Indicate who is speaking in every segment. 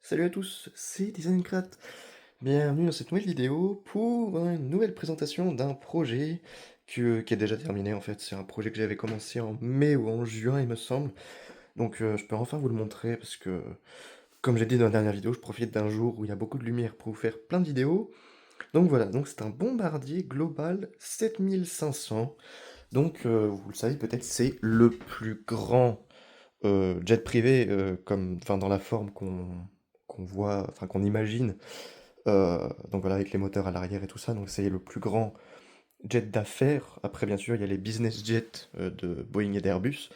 Speaker 1: Salut à tous, c'est Designcrat. Bienvenue dans cette nouvelle vidéo pour une nouvelle présentation d'un projet qui est déjà terminé en fait. C'est un projet que j'avais commencé en mai ou en juin il me semble. Donc je peux enfin vous le montrer parce que comme j'ai dit dans la dernière vidéo, je profite d'un jour où il y a beaucoup de lumière pour vous faire plein de vidéos. Donc voilà, donc c'est un bombardier global 7500. Donc vous le savez peut-être, c'est le plus grand jet privé, comme, enfin dans la forme qu'on voit, enfin qu'on imagine. Donc voilà, avec les moteurs à l'arrière et tout ça, donc c'est le plus grand jet d'affaires. Après, bien sûr, il y a les business jets de Boeing et d'Airbus,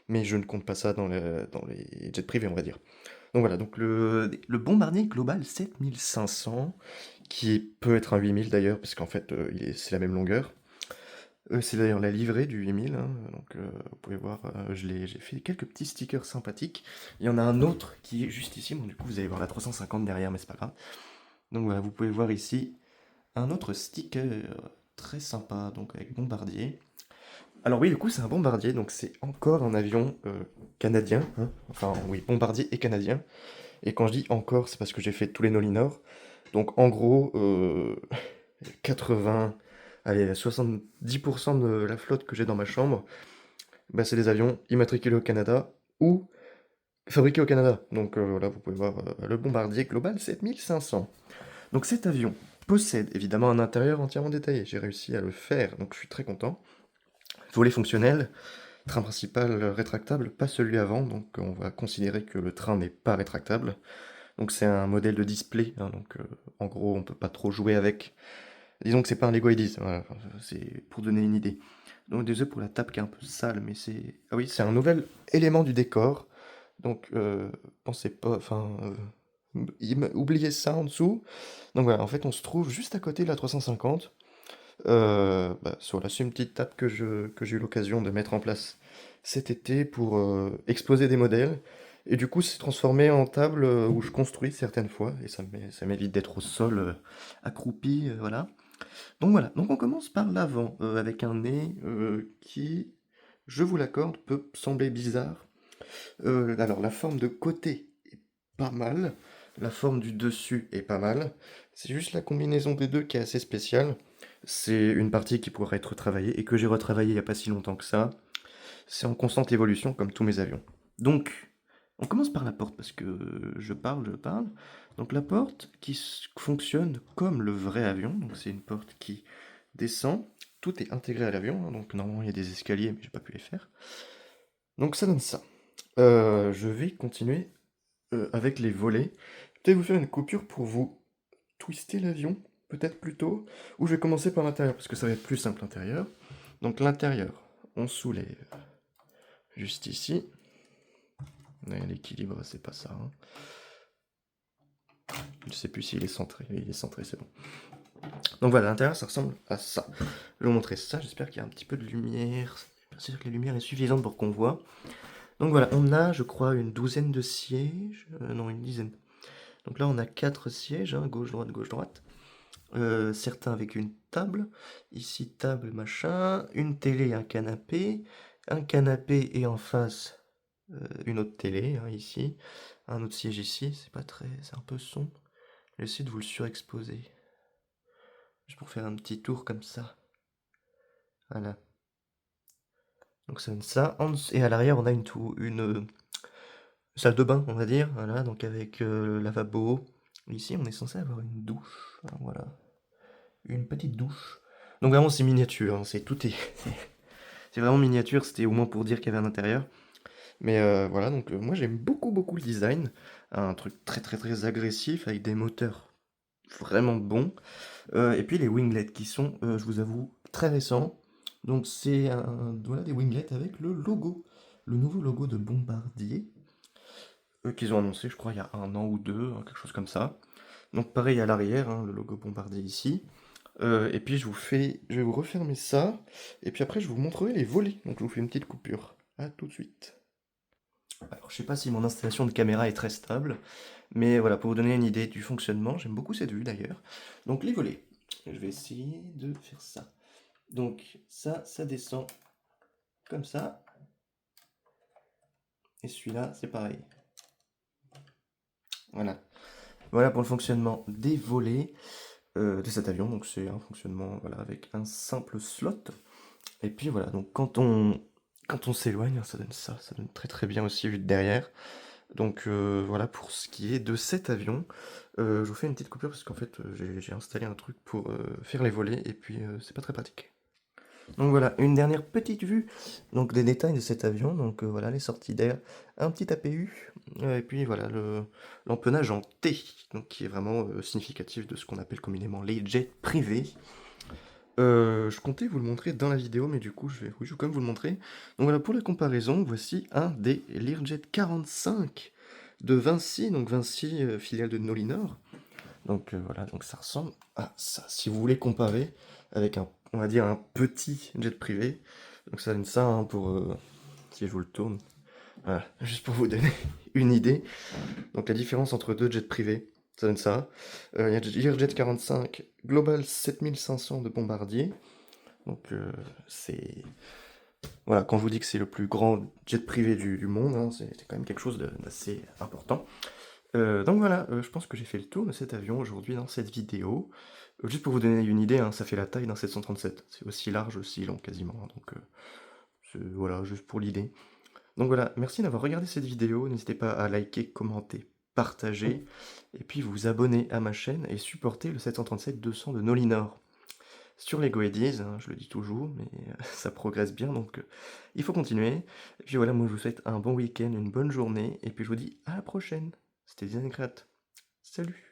Speaker 1: mais je ne compte pas ça dans les jets privés, on va dire. Donc voilà, donc le Bombardier Global 7500, qui peut être un 8000 d'ailleurs, parce qu'en fait, c'est la même longueur. C'est d'ailleurs la livrée du 8000, hein, donc vous pouvez voir, j'ai fait quelques petits stickers sympathiques. Il y en a un autre qui est juste ici, bon du coup vous allez voir la 350 derrière, mais c'est pas grave. Donc voilà, vous pouvez voir ici un autre sticker très sympa, donc avec Bombardier. Alors oui, du coup c'est un Bombardier, donc c'est encore un avion canadien, hein. Enfin oui, Bombardier et canadien. Et quand je dis encore, c'est parce que j'ai fait tous les Nolinor. Donc en gros, 80, allez, 70% de la flotte que j'ai dans ma chambre, bah, c'est des avions immatriculés au Canada ou fabriqués au Canada. Donc voilà, vous pouvez voir le Bombardier Global 7500. Donc cet avion possède évidemment un intérieur entièrement détaillé. J'ai réussi à le faire, donc je suis très content. Volet fonctionnel, train principal rétractable, pas celui avant, donc on va considérer que le train n'est pas rétractable. Donc c'est un modèle de display, hein, donc en gros on peut pas trop jouer avec. Disons que c'est pas un Lego Ideas, voilà, enfin, c'est pour donner une idée. Donc désolé pour la table qui est un peu sale, mais c'est... Ah oui, c'est un nouvel élément du décor. Donc pensez pas, enfin... oubliez ça en dessous. Donc voilà, en fait on se trouve juste à côté de la 350. Voilà, c'est une petite table que j'ai eu l'occasion de mettre en place cet été pour exposer des modèles. Et du coup, c'est transformé en table où je construis certaines fois. Et ça m'évite d'être au sol accroupi, voilà. Donc voilà, donc on commence par l'avant, avec un nez qui, je vous l'accorde, peut sembler bizarre. Alors la forme de côté est pas mal, la forme du dessus est pas mal. C'est juste la combinaison des deux qui est assez spéciale. C'est une partie qui pourrait être travaillée et que j'ai retravaillée il n'y a pas si longtemps que ça. C'est en constante évolution comme tous mes avions. Donc, on commence par la porte parce que je parle. Donc la porte qui fonctionne comme le vrai avion. Donc c'est une porte qui descend. Tout est intégré à l'avion, hein. Donc normalement il y a des escaliers mais j'ai pas pu les faire. Donc ça donne ça. Je vais continuer avec les volets. Peut-être vous faire une coupure pour vous twister l'avion, peut-être plutôt. Ou je vais commencer par l'intérieur parce que ça va être plus simple l'intérieur. Donc l'intérieur, on soulève juste ici. Ouais, l'équilibre, c'est pas ça, hein. Je sais plus s'il est centré. Oui, il est centré, c'est bon. Donc voilà, l'intérieur, ça ressemble à ça. Je vais vous montrer ça. J'espère qu'il y a un petit peu de lumière. Bien sûr que la lumière est suffisante pour qu'on voit. Donc voilà, on a, je crois, une douzaine de sièges. Non, une dizaine. Donc là, on a 4 sièges, hein, gauche-droite, gauche-droite. Certains avec une table. Ici, table, machin. Une télé, un canapé. Un canapé et en face, une autre télé, hein, ici. Un autre siège ici. C'est pas très... C'est un peu sombre. Je vais essayer de vous le surexposer. Juste pour faire un petit tour comme ça. Voilà. Donc ça donne ça. Et à l'arrière, on a une salle de bain, on va dire. Voilà, donc avec lavabo. Ici, on est censé avoir une douche. Alors, voilà. Une petite douche. Donc vraiment, c'est miniature, hein. C'est vraiment miniature. C'était au moins pour dire qu'il y avait un intérieur. Mais voilà, donc moi j'aime beaucoup beaucoup le design. Un truc très très très agressif avec des moteurs vraiment bons. Et puis les winglets qui sont, je vous avoue, très récents. Donc voilà, des winglets avec le logo, le nouveau logo de Bombardier, qu'ils ont annoncé, je crois, il y a un an ou deux, hein, quelque chose comme ça. Donc pareil à l'arrière, hein, le logo Bombardier ici. Et puis je vais vous refermer ça, et puis après je vous montrerai les volets. Donc je vous fais une petite coupure. À tout de suite. Alors je sais pas si mon installation de caméra est très stable, mais voilà, pour vous donner une idée du fonctionnement, j'aime beaucoup cette vue d'ailleurs. Donc les volets, je vais essayer de faire ça. Donc ça descend comme ça. Et celui-là, c'est pareil. Voilà. Voilà pour le fonctionnement des volets de cet avion. Donc c'est un fonctionnement voilà, avec un simple slot. Et puis voilà, donc quand on s'éloigne, ça donne ça, ça donne très très bien aussi vu de derrière. Donc voilà pour ce qui est de cet avion. Je vous fais une petite coupure parce qu'en fait j'ai installé un truc pour faire les volets et puis c'est pas très pratique. Donc voilà, une dernière petite vue donc des détails de cet avion. Donc voilà, les sorties d'air, un petit APU, et puis voilà l'empennage en T, donc qui est vraiment significatif de ce qu'on appelle communément les jets privés. Je comptais vous le montrer dans la vidéo, mais du coup je vais quand même vous le montrer. Donc voilà, pour la comparaison, voici un des Learjet 45 de Vinci, donc Vinci, filiale de Nolinor. Donc voilà, donc ça ressemble à ça. Si vous voulez comparer avec un, on va dire un petit jet privé, donc ça donne ça hein, pour, si je vous le tourne, voilà, juste pour vous donner une idée. Donc la différence entre deux jets privés, ça donne ça. Il y a Learjet 45 Global 7500 de Bombardier. Donc c'est... Voilà, quand je vous dis que c'est le plus grand jet privé du monde, hein, c'est quand même quelque chose d'assez important. Donc voilà, je pense que j'ai fait le tour de cet avion aujourd'hui dans cette vidéo. Juste pour vous donner une idée, hein, ça fait la taille d'un 737. C'est aussi large, aussi long quasiment. Hein, donc voilà, juste pour l'idée. Donc voilà, merci d'avoir regardé cette vidéo. N'hésitez pas à liker, commenter, partager. Et puis vous abonner à ma chaîne et supporter le 737-200 de Nolinor. Sur les Goedies, hein, je le dis toujours, mais ça progresse bien, donc il faut continuer. Et puis voilà, moi je vous souhaite un bon week-end, une bonne journée, et puis je vous dis à la prochaine. C'était Design Créate. Salut!